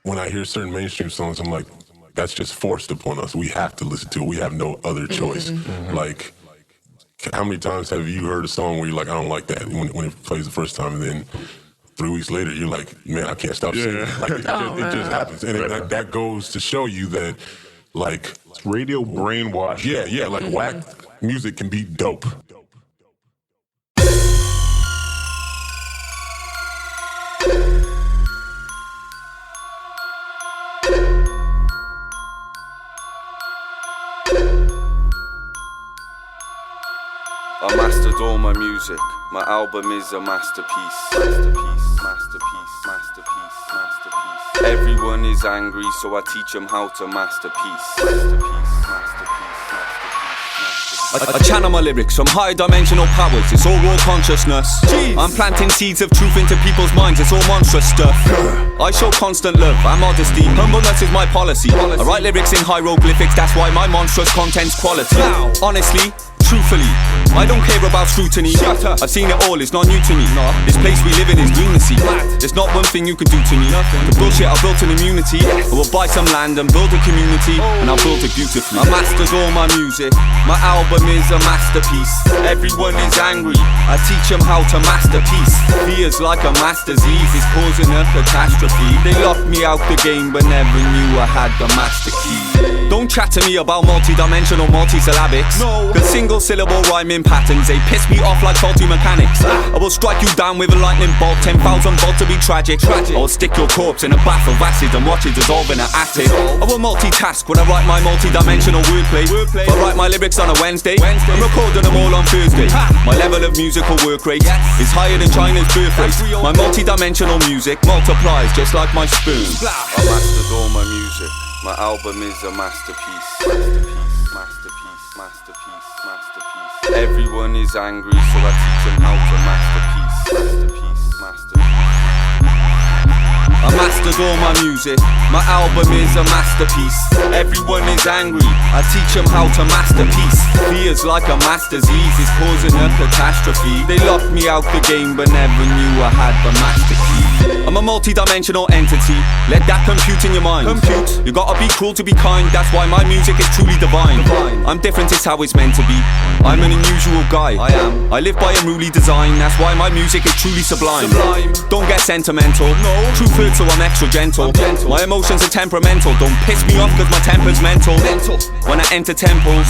When I hear certain mainstream songs, I'm like, that's just forced upon us. We have to listen to it. We have no other choice. Like, how many times have you heard a song where you're like, I don't like that, when it plays the first time, and then 3 weeks later, you're like, man, I can't stop singing. Like, it just happens. And that goes to show you that, like, radio brainwash. Yeah, like whack music can be dope. I mastered all my music. My album is a masterpiece. Masterpiece, masterpiece, masterpiece, masterpiece. Everyone is angry, so I teach them how to masterpiece. Masterpiece, masterpiece, masterpiece. I channel my lyrics from high dimensional powers. It's all raw consciousness. I'm planting seeds of truth into people's minds. It's all monstrous stuff. I show constant love and modesty. Humbleness is my policy. I write lyrics in hieroglyphics. That's why my monstrous content's quality. Honestly, truthfully, I don't care about scrutiny. I've seen it all, it's not new to me. This place we live in is lunacy. There's not one thing you can do to me. The bullshit, I built an immunity. I will buy some land and build a community, and I'll build it beautifully. I mastered all my music. My album is a masterpiece. Everyone is angry. I teach them how to masterpiece. Fears like a master disease is causing a catastrophe. They locked me out the game but never knew I had the master key. Don't chat to me about multi-dimensional multi-syllabics. Cause single syllable rhyming patterns, they piss me off like faulty mechanics. I will strike you down with a lightning bolt, 10,000 volts to be tragic. I will stick your corpse in a bath of acid and watch it dissolve in an attic. I will multitask when I write my multi-dimensional wordplay. I write my lyrics on a Wednesday and recording them all on Thursday. My level of musical work rate is higher than China's birth rate. My multi-dimensional music multiplies just like my sperm. I mastered all my music. My album is a masterpiece. Masterpiece, masterpiece, masterpiece, masterpiece. Everyone is angry, so I teach them how to masterpiece. Masterpiece, masterpiece. I mastered all my music. My album is a masterpiece. Everyone is angry. I teach them how to masterpiece. Fears like a master disease is causing a catastrophe. They locked me out the game but never knew I had the master key. I'm a multi-dimensional entity. Let that compute in your mind. You gotta be cruel to be kind. That's why my music is truly divine. I'm different, it's how it's meant to be. I'm an unusual guy. I live by unruly design. That's why my music is truly sublime. Don't get sentimental. Truthertz, so I'm extra gentle. My emotions are temperamental. Don't piss me off cause my temper's mental. When I enter temples,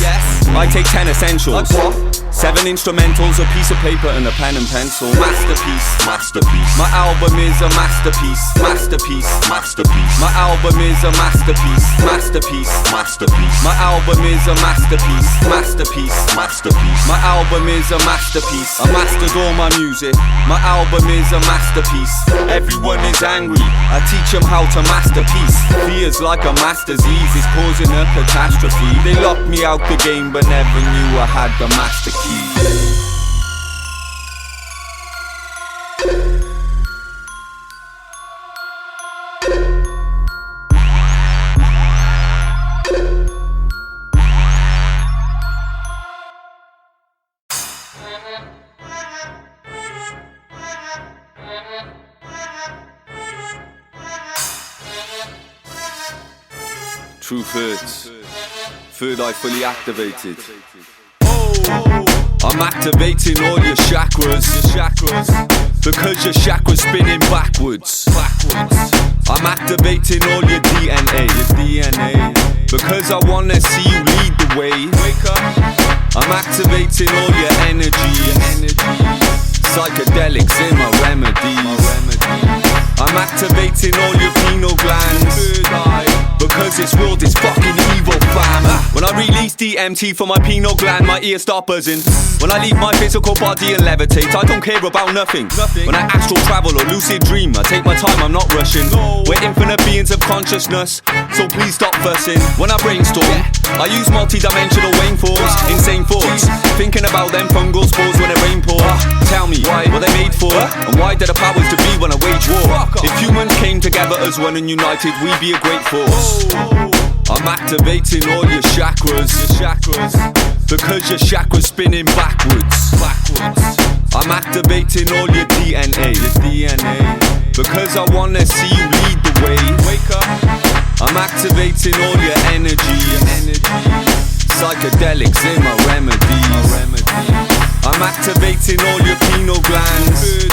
I take 10 essentials. 7 instrumentals, a piece of paper and a pen and pencil. Masterpiece, masterpiece. My album is a masterpiece. Masterpiece, masterpiece. My album is a masterpiece. Masterpiece, masterpiece. My album is a masterpiece. Masterpiece, masterpiece. My album is a masterpiece. I mastered all my music. My album is a masterpiece. Everyone is angry. I teach them how to masterpiece. Fears like a master disease is causing a catastrophe. They locked me out the game but never knew I had the master key. Truthertz, third eye fully activated. I'm activating all your chakras, because your chakras spinning backwards. I'm activating all your DNA, because I wanna see you lead the way. I'm activating all your energy, psychedelics in my remedies. I'm activating all your pineal glands, because this world is fucking evil, fam. When I release release DMT from my pineal gland, my ears start buzzing. When I leave my physical body and levitate, I don't care about nothing. When I astral travel or lucid dream, I take my time, I'm not rushing. We're infinite beings of consciousness, so please stop fussing. When I brainstorm, I use multi-dimensional rainfalls, insane thoughts, thinking about them fungal spores when it rain pour. Tell me, why were they made for? And why do the powers to be when I wage war? If humans came together as one and united, we'd be a great force. I'm activating all your chakras, because your chakras spinning backwards. I'm activating all your DNA, because I wanna see you lead the way. Wake up. I'm activating all your energy, psychedelics in my remedies. I'm activating all your pineal glands,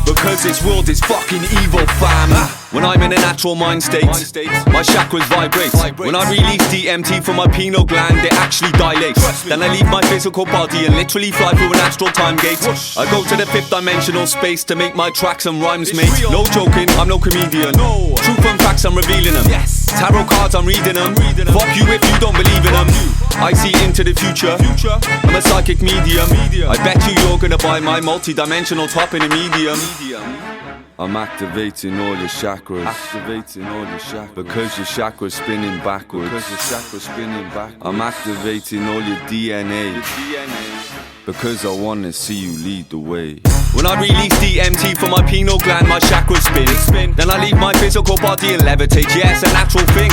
because this world is fucking evil, fam. When I'm in a natural mind state, my chakras vibrate. When I release DMT from my pineal gland, it actually dilates. Then I leave my physical body and literally fly through an astral time gate. I go to the 5th dimensional space to make my tracks and rhymes, mate. No joking, I'm no comedian. Truth and facts, I'm revealing them. Tarot cards, I'm reading them. Fuck you if you don't believe in them. I see into the future. I'm a psychic medium. I bet you're gonna buy my multi-dimensional top in a medium. I'm activating all your chakras, because your chakras spinning backwards. I'm activating all your DNA, because I wanna see you lead the way. When I release DMT from my pineal gland, my chakras spin. Then I leave my physical body and levitate. Yeah, it's a natural thing.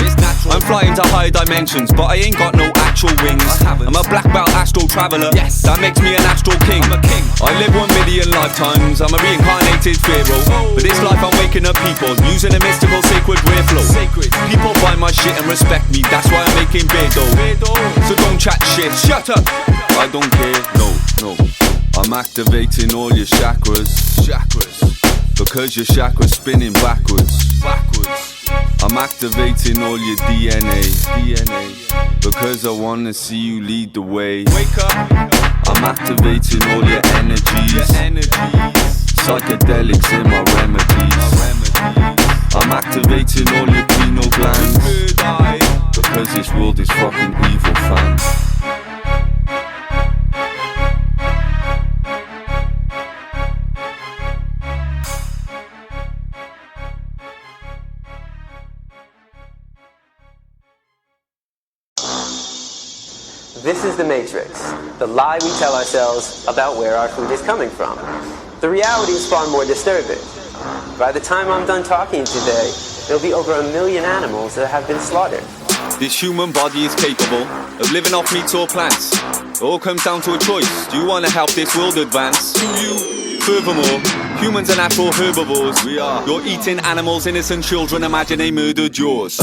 I'm flying to higher dimensions, but I ain't got no actual wings. I'm a black belt astral traveler. That makes me an astral king. I live 1 million lifetimes. I'm a reincarnated pharaoh. But this life I'm waking up people, using a mystical sacred wave flow. People buy my shit and respect me. That's why I'm making big dough. So don't chat shit. Shut up. I don't care. No. I'm activating all your chakras, because your chakras spinning backwards. I'm activating all your DNA, because I wanna see you lead the way. Wake up. I'm activating all your energies, psychedelics in my remedies. I'm activating all your pineal glands, because this world is fucking evil, fam. This is the Matrix, the lie we tell ourselves about where our food is coming from. The reality is far more disturbing. By the time I'm done talking today, there'll be over 1 million animals that have been slaughtered. This human body is capable of living off meats or plants. It all comes down to a choice. Do you want to help this world advance? Do you? Furthermore, humans are natural herbivores. We are. You're eating animals, innocent children, imagine they murdered yours.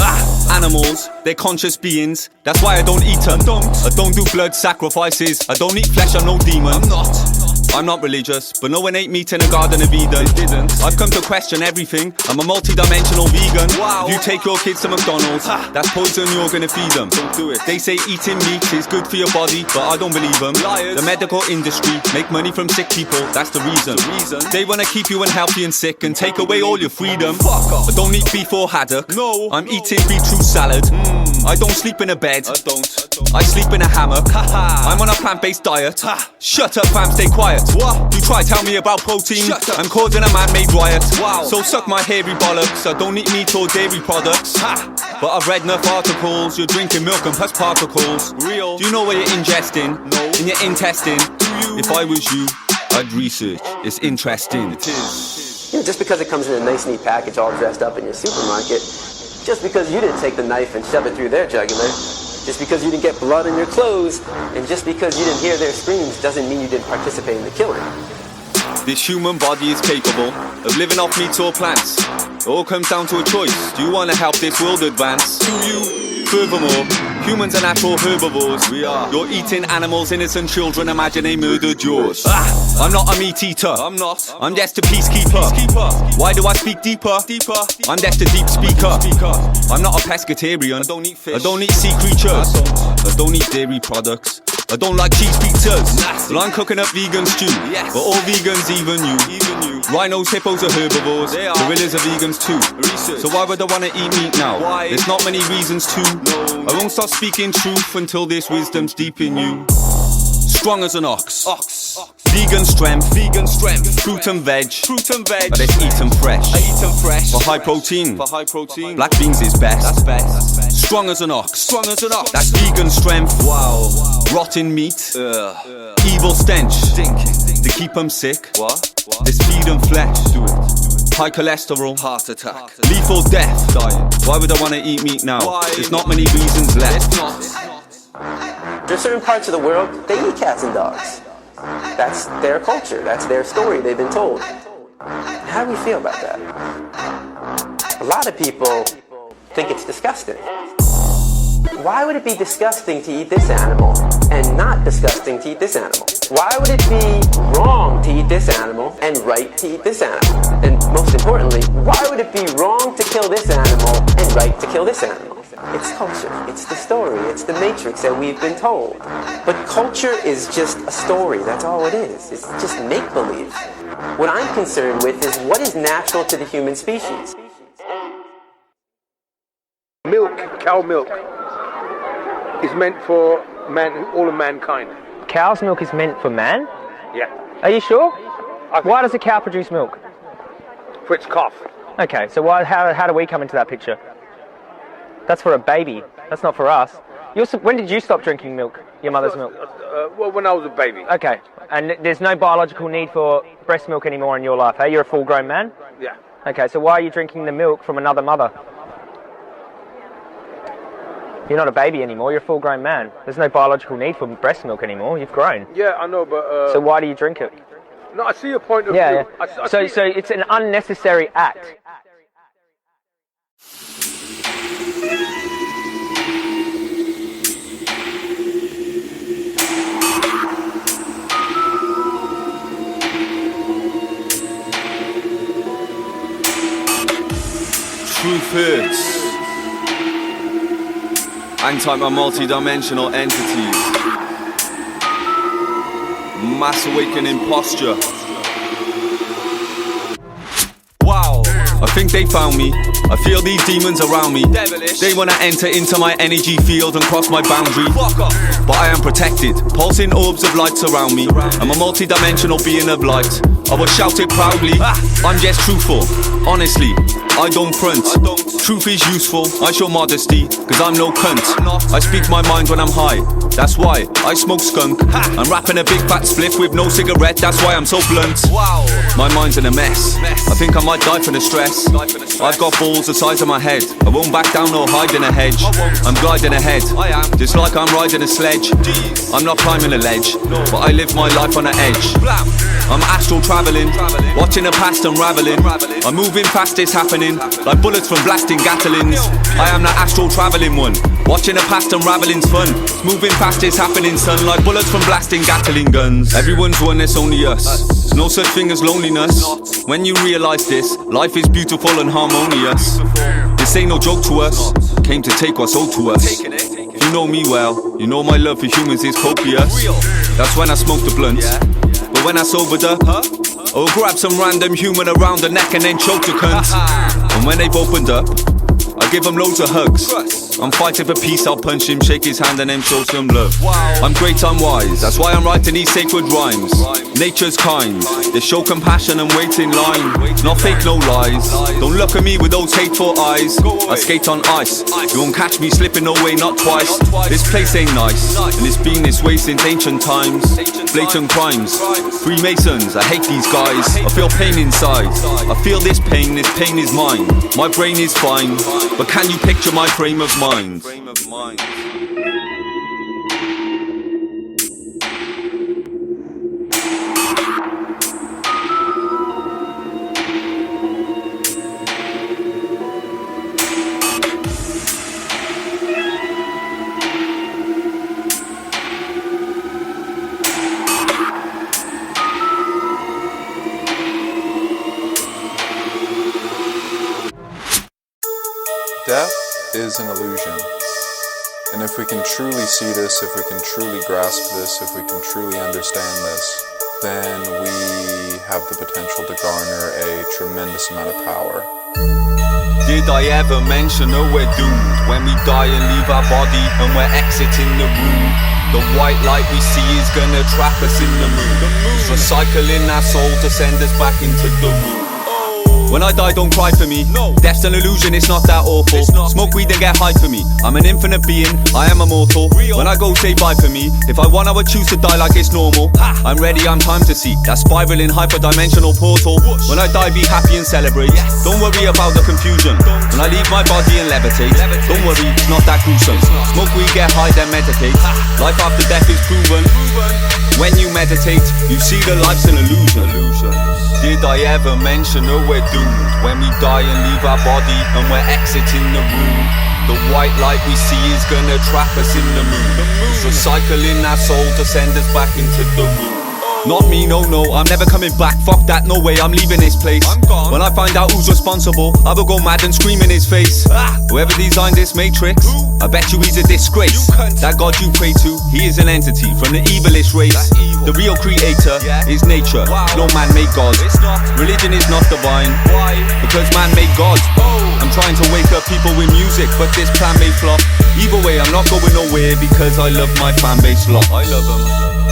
Animals, they're conscious beings. That's why I don't eat them. I don't do blood sacrifices. I don't eat flesh, I'm no demon. I'm not religious, but no one ate meat in a garden of Eden. I've come to question everything. I'm a multi-dimensional vegan. If you take your kids to McDonald's, that's poison, you're gonna feed them. Don't do it. They say eating meat is good for your body, but I don't believe them. Liars. The medical industry make money from sick people, that's the reason. They wanna keep you unhealthy and sick and take away all your freedom. Fuck off. I don't eat beef or haddock. No. I'm eating beetroot salad. I don't sleep in a bed. I sleep in a hammock. I'm on a plant-based diet. Shut up, fam, stay quiet. What? You try tell me about protein. I'm causing a man-made riot. So suck my hairy bollocks. I don't eat meat or dairy products. But I've read enough articles. You're drinking milk and plus particles. Real. Do you know what you're ingesting? No. In your intestine. Do you? If I was you, I'd research. It's interesting. It is. You know, just because it comes in a nice neat package all dressed up in your supermarket, just because you didn't take the knife and shove it through their jugular, just because you didn't get blood on your clothes, and just because you didn't hear their screams doesn't mean you didn't participate in the killing. This human body is capable of living off meats or plants. It all comes down to a choice. Do you want to help this world advance? Do you? Furthermore, humans are natural herbivores. We are. You're eating animals, innocent children, imagine they murdered yours. I'm not a meat eater. I'm not. I'm just a peacekeeper. Why do I speak deeper? I'm just a deep speaker. I'm not a pescatarian. I don't eat fish. I don't eat sea creatures. I don't eat dairy products. I don't like cheese pizzas. Well, I'm cooking up vegan stew. But all vegans, even you. Rhinos, hippos are herbivores. Gorillas are vegans too. So why would I want to eat meat now? There's not many reasons to. I won't start speaking truth until this wisdom's deep in you. Strong as an ox. Vegan strength. Fruit and veg. But it's eaten fresh. For high protein. Black beans is best. Strong as an ox. That's vegan strength. Wow. Rotten meat. Evil stench. To keep them sick. This feed them flesh. Do it. High cholesterol, heart attack, lethal death, dying. Why would I want to eat meat now? There's not many reasons left. There's certain parts of the world, they eat cats and dogs. That's their culture, that's their story they've been told. How do we feel about that? A lot of people think it's disgusting. Why would it be disgusting to eat this animal and not disgusting to eat this animal? Why would it be wrong to eat this animal and right to eat this animal? And most importantly, why would it be wrong to kill this animal and right to kill this animal? It's culture, it's the story, it's the matrix that we've been told. But culture is just a story, that's all it is. It's just make-believe. What I'm concerned with is what is natural to the human species. Milk, cow milk, is meant for man, all of mankind. Cow's milk is meant for man? Yeah. Are you sure? Why does a cow produce milk? For its calf. Okay, so how do we come into that picture? That's for a baby. That's not for us. When did you stop drinking milk? Your mother's milk? Well, when I was a baby. Okay, and there's no biological need for breast milk anymore in your life, hey? You're a full-grown man? Yeah. Okay, so why are you drinking the milk from another mother? You're not a baby anymore, you're a full-grown man. There's no biological need for breast milk anymore, you've grown. Yeah, I know, but... So why do you drink it? No, I see your point of view. I so it's an unnecessary act. Truthertz. Anti-multi-dimensional entities. Mass awakening posture. Wow. I think they found me. I feel these demons around me. Devilish. They wanna enter into my energy field and cross my boundary. But I am protected. Pulsing orbs of light surround me. I'm a multi-dimensional being of light. I will shout it proudly. I'm just truthful. Honestly, I don't front. Truth is useful. I show modesty, cause I'm no cunt. I speak my mind when I'm high. That's why I smoke skunk. I'm rapping a big fat spliff with no cigarette. That's why I'm so blunt. My mind's in a mess. I think I might die from the stress. I've got balls the size of my head. I won't back down or hide in a hedge. I'm gliding ahead, just like I'm riding a sledge. I'm not climbing a ledge, but I live my life on the edge. I'm astral traveling, watching the past unraveling. I'm moving fast, it's happening, like bullets from blasting Gatlins. I am the astral traveling one, watching the past unraveling's fun. It's moving fast, it's happening, son, like bullets from blasting Gatling guns. Everyone's one, it's only us. There's no such thing as loneliness. When you realise this, life is beautiful and harmonious. This ain't no joke to us, came to take what's owed to us. If you know me well, you know my love for humans is copious. That's when I smoke the blunt. But when I sobered up, I'll grab some random human around the neck and then choke the cunt. And when they've opened up, I give them loads of hugs. I'm fighting for peace, I'll punch him, shake his hand and then show some love. I'm great, I'm wise, that's why I'm writing these sacred rhymes. Nature's kind, they show compassion and wait in line. Not fake, no lies, don't look at me with those hateful eyes. I skate on ice, you won't catch me slipping away, not twice. This place ain't nice, and it's been this way since ancient times. Blatant crimes, Freemasons, I hate these guys. I feel pain inside, I feel this pain is mine. My brain is fine, but can you picture my frame of mind? Death is an illusion. And if we can truly see this, if we can truly grasp this, if we can truly understand this, then we have the potential to garner a tremendous amount of power. Did I ever mention, oh, we're doomed when we die and leave our body and we're exiting the room? The white light we see is gonna trap us in the moon. It's recycling our soul to send us back into the room. When I die, don't cry for me. Death's an illusion, it's not that awful. Smoke weed and get high for me. I'm an infinite being, I am immortal. When I go, say bye for me. If I want, I would choose to die like it's normal. I'm ready, I'm time to see that spiraling hyperdimensional portal. When I die, be happy and celebrate. Don't worry about the confusion. When I leave my body and levitate, don't worry, it's not that gruesome. Smoke weed, get high, then meditate. Life after death is proven. When you meditate, you see that life's an illusion. Did I ever mention, oh, we're doomed when we die and leave our body and we're exiting the room? The white light we see is gonna trap us in the moon. It's recycling our soul to send us back into the room. Not me, no, I'm never coming back. Fuck that, no way, I'm leaving this place. When I find out who's responsible, I will go mad and scream in his face. Whoever designed this matrix, I bet you he's a disgrace. That God you pray to, he is an entity from the evilest race. The real creator is nature, no man made God. Religion is not divine, because man made God. I'm trying to wake up people with music, but this plan may flop. Either way, I'm not going nowhere because I love my fan base lot. I love them.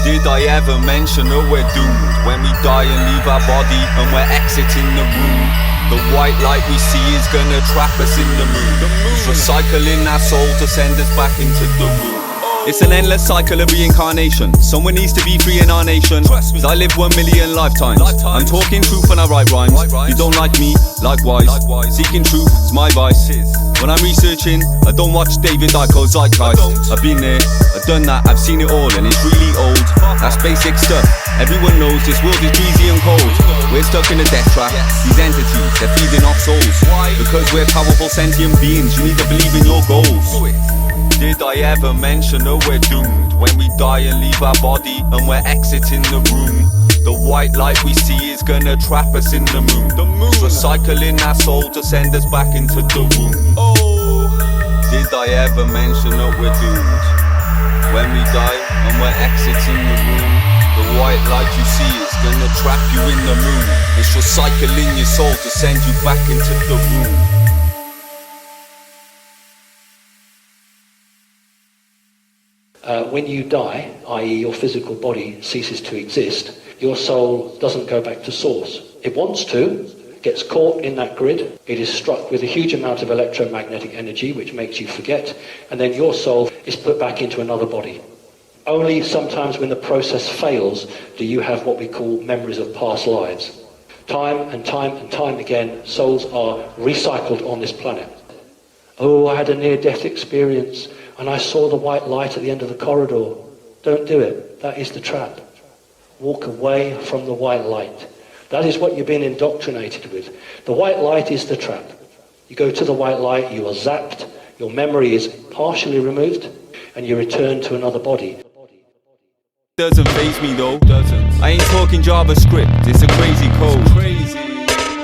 Did I ever mention, oh, we're doomed when we die and leave our body and we're exiting the room? The white light we see is gonna trap us in the moon. It's recycling our soul to send us back into the room. It's an endless cycle of reincarnation. Someone needs to be free in our nation. Cause I live 1 million lifetimes. I'm talking truth when I write rhymes. You don't like me, likewise. Seeking truth is my vice. When I'm researching, I don't watch David Icke's Zeitgeist. I've been there, I've done that, I've seen it all, and it's really old. That's basic stuff. Everyone knows this world is greasy and cold. We're stuck in a death trap. These entities, they're feeding off souls. Because we're powerful sentient beings, you need to believe in your goals. Did I ever mention, oh, we're doomed when we die and leave our body and we're exiting the room? The white light we see is gonna trap us in the moon. It's recycling our soul to send us back into the womb. Did I ever mention that we're doomed when we die and we're exiting the room? The white light you see is gonna trap you in the moon. It's recycling your soul to send you back into the womb. When you die, i.e. your physical body ceases to exist, your soul doesn't go back to source. It wants to, gets caught in that grid, it is struck with a huge amount of electromagnetic energy which makes you forget, and then your soul is put back into another body. Only sometimes when the process fails do you have what we call memories of past lives. Time and time and time again, souls are recycled on this planet. Oh, I had a near-death experience and I saw the white light at the end of the corridor. Don't do it. That is the trap. Walk away from the white light. That is what you've been indoctrinated with. The white light is the trap. You go to the white light, you are zapped, your memory is partially removed, and you return to another body. Doesn't faze me though. I ain't talking JavaScript, it's a crazy code.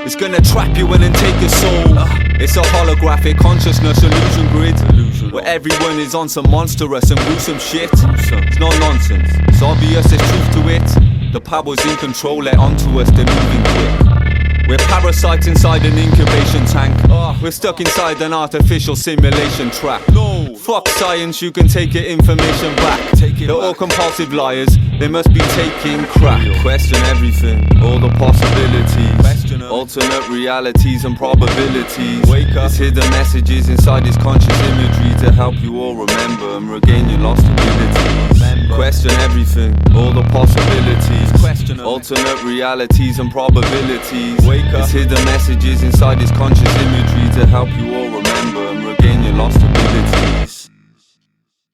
It's gonna trap you in and take your soul. It's a holographic consciousness illusion grid, where everyone is on some monstrous and gruesome shit. It's not nonsense, it's obvious, there's truth to it. The power's in control, let onto us, they're moving quick. We're parasites inside an incubation tank. We're stuck inside an artificial simulation trap. Fuck science, you can take your information back. They're all compulsive liars, they must be taking crack. Question everything, all the possibilities, alternate realities and probabilities. Wake up, it's hidden messages inside this conscious imagery to help you all remember and regain your lost abilities. Question everything, all the possibilities, alternate realities and probabilities. Wake up, it's hidden messages inside this conscious imagery to help you all remember and regain your lost abilities.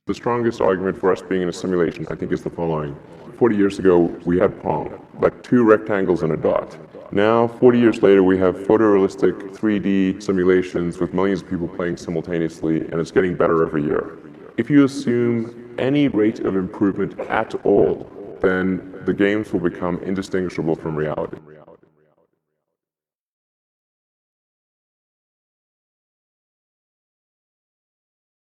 The strongest argument for us being in a simulation, I think, is the following. 40 years ago, we had Pong, like two rectangles and a dot. Now, 40 years later, we have photorealistic 3D simulations with millions of people playing simultaneously, and it's getting better every year. If you assume any rate of improvement at all, then the games will become indistinguishable from reality.